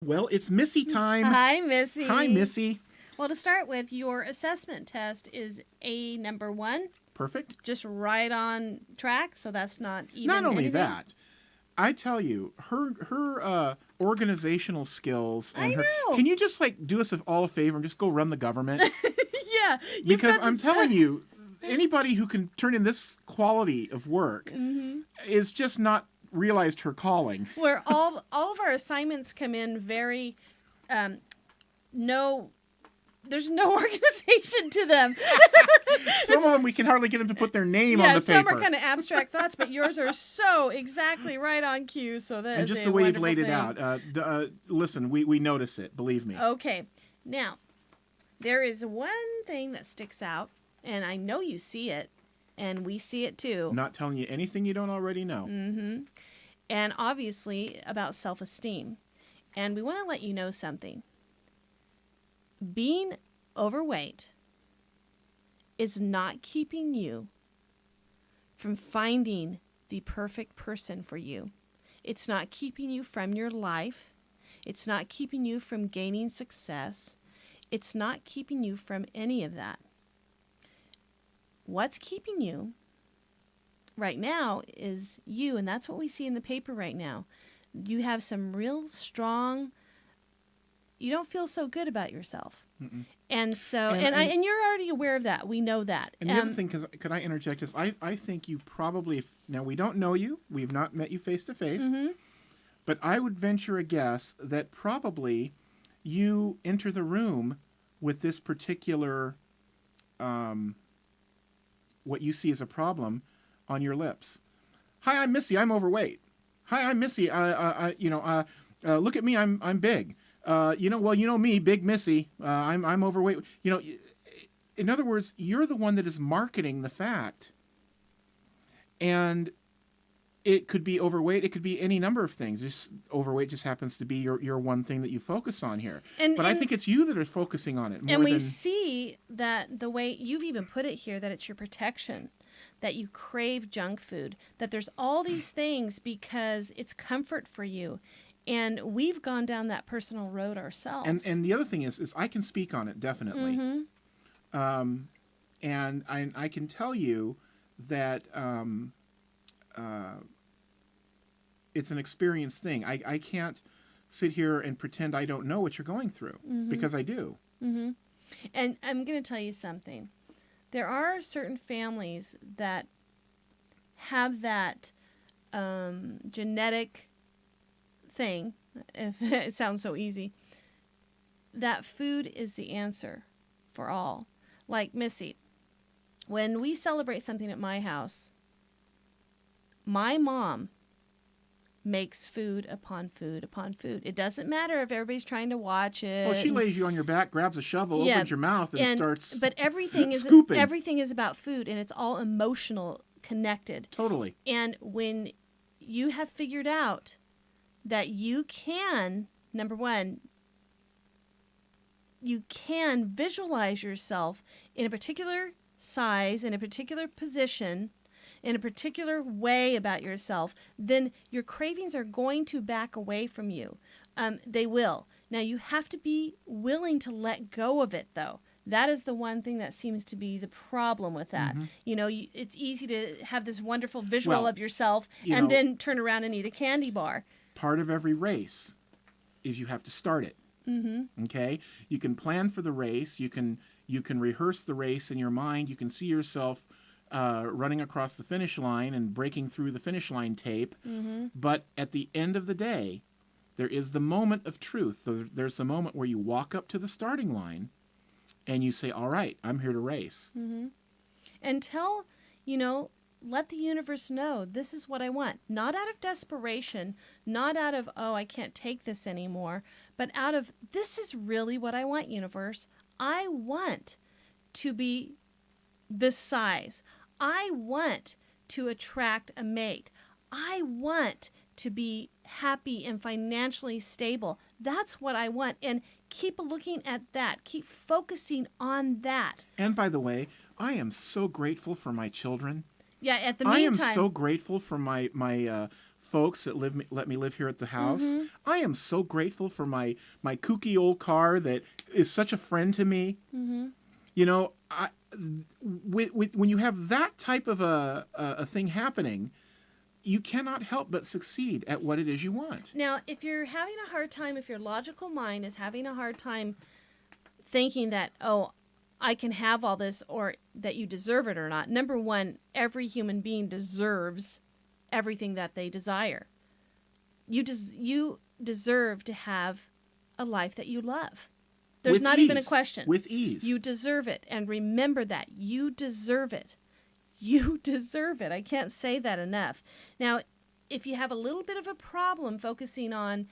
Well, it's Missy time. Hi, Missy. Hi, Missy. Well, to start with, your assessment test is A number 1. Perfect. Just right on track, so that's not even Not only anything. that, I tell you, her organizational skills and I her. know. Can you just do us all a favor and just go run the government? Yeah. Because I'm telling you, anybody who can turn in this quality of work is just not realized her calling. Where all of our assignments come in very there's no organization to them. Some of them we can hardly get them to put their name on the paper. Some are kind of abstract thoughts, but yours are so exactly right on cue. So that and is just a the way you've wonderful laid it thing. out. Listen, we notice it. Believe me. Okay, now there is one thing that sticks out, and I know you see it, and we see it too. I'm not telling you anything you don't already know. Mm-hmm. And obviously about self-esteem. And we want to let you know something. Being overweight is not keeping you from finding the perfect person for you. It's not keeping you from your life. It's not keeping you from gaining success. It's not keeping you from any of that. What's keeping you right now is you, and that's what we see in the paper right now. You have some real strong, you don't feel so good about yourself. Mm-mm. And so, and you're already aware of that. We know that. And the other thing, could I interject this? I think you probably, now we don't know you, we've not met you face to face, but I would venture a guess that probably you enter the room with this particular, what you see as a problem on your lips. Hi, I'm Missy. I'm overweight. Hi, I'm Missy. Look at me. I'm big. You know me, Big Missy. I'm overweight. In other words, you're the one that is marketing the fact. And it could be overweight. It could be any number of things. Just overweight just happens to be your one thing that you focus on here. But I think it's you that are focusing on it more and we than... see that the way you've even put it here, that it's your protection, that you crave junk food, that there's all these things because it's comfort for you. And we've gone down that personal road ourselves. And the other thing is I can speak on it, definitely. Mm-hmm. And I can tell you that it's an experienced thing. I can't sit here and pretend I don't know what you're going through, because I do. Mm-hmm. And I'm going to tell you something. There are certain families that have that genetic thing, if it sounds so easy, that food is the answer for all. Like Missy, when we celebrate something at my house, my mom makes food upon food upon food. It doesn't matter if everybody's trying to watch it. Well, she lays you on your back, grabs a shovel, opens your mouth, and starts But everything is scooping. Everything is about food, and it's all emotional connected. Totally. And when you have figured out that you can, number one, you can visualize yourself in a particular size, in a particular position, in a particular way about yourself, then your cravings are going to back away from you. They will. Now, you have to be willing to let go of it, though. That is the one thing that seems to be the problem with that. Mm-hmm. It's easy to have this wonderful visual of yourself and then turn around and eat a candy bar. Part of every race is you have to start it. Mm-hmm. Okay? You can plan for the race. You can rehearse the race in your mind. You can see yourself running across the finish line and breaking through the finish line tape. Mm-hmm. But at the end of the day, there is the moment of truth. There's the moment where you walk up to the starting line and you say, all right, I'm here to race. Mm-hmm. Until, let the universe know this is what I want. Not out of desperation, not out of, oh, I can't take this anymore, but out of, this is really what I want, universe. I want to be this size. I want to attract a mate. I want to be happy and financially stable. That's what I want. And keep looking at that. Keep focusing on that. And by the way, I am so grateful for my children. Yeah, at the meantime. I am so grateful for my folks that let me live here at the house. Mm-hmm. I am so grateful for my kooky old car that is such a friend to me. Mm-hmm. You know, when you have that type of a thing happening, you cannot help but succeed at what it is you want. Now, if you're having a hard time, if your logical mind is having a hard time thinking that, oh, I can have all this, or that you deserve it or not. Number one, every human being deserves everything that they desire. You deserve to have a life that you love. There's With not ease. even a question. With ease. You deserve it. And remember that. You deserve it. You deserve it. I can't say that enough. Now, if you have a little bit of a problem focusing on,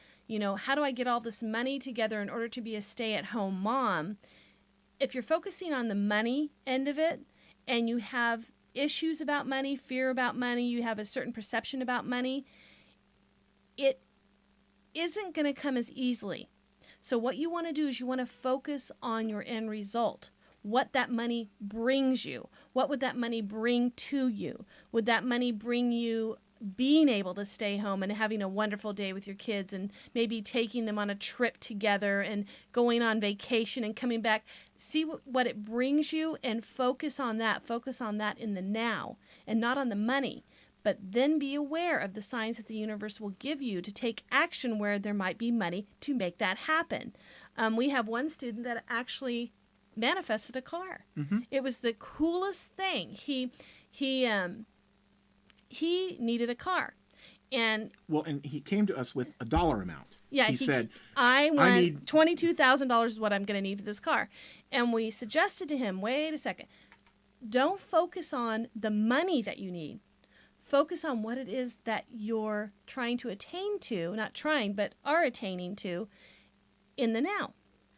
how do I get all this money together in order to be a stay-at-home mom? If you're focusing on the money end of it, and you have issues about money, fear about money, you have a certain perception about money, it isn't going to come as easily. So what you want to do is you want to focus on your end result. What that money brings you. What would that money bring to you? Would that money bring you being able to stay home and having a wonderful day with your kids, and maybe taking them on a trip together and going on vacation and coming back? See what it brings you and focus on that. Focus on that in the now and not on the money. But then be aware of the signs that the universe will give you to take action where there might be money to make that happen. We have one student that actually manifested a car. Mm-hmm. It was the coolest thing. He needed a car. And he came to us with a dollar amount. Yeah, he said, I need $22,000 is what I'm going to need for this car. And we suggested to him, wait a second, don't focus on the money that you need. Focus on what it is that you're trying to attain to, not trying, but are attaining to in the now.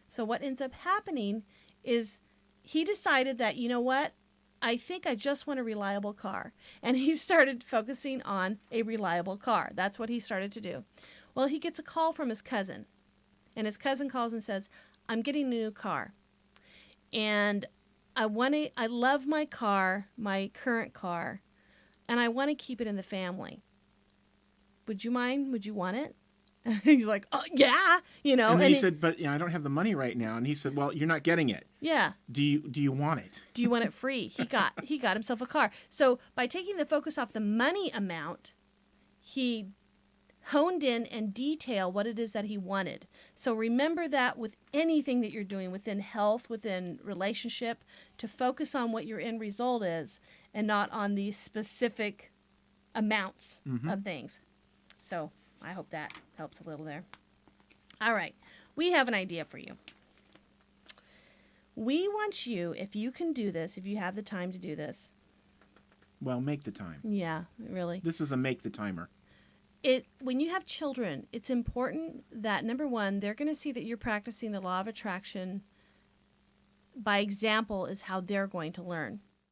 So what ends up happening is he decided that, you know what, I think I just want a reliable car. And he started focusing on a reliable car. That's what he started to do. Well, he gets a call from his cousin. And his cousin calls and says, I'm getting a new car. And I love my car, my current car, and I want to keep it in the family. Would you mind? Would you want it? He's like, oh, yeah, And then he said, but I don't have the money right now. And he said, well, you're not getting it. Yeah. Do you want it? Do you want it free? He got himself a car. So by taking the focus off the money amount, he honed in and detailed what it is that he wanted. So remember that with anything that you're doing within health, within relationship, to focus on what your end result is and not on the specific amounts of things. So I hope that helps a little there. All right. We have an idea for you. We want you, if you can do this, if you have the time to do this. Well, make the time. Yeah, really. This is a make the timer. When you have children, it's important that, number one, they're going to see that you're practicing the law of attraction. By example is how they're going to learn.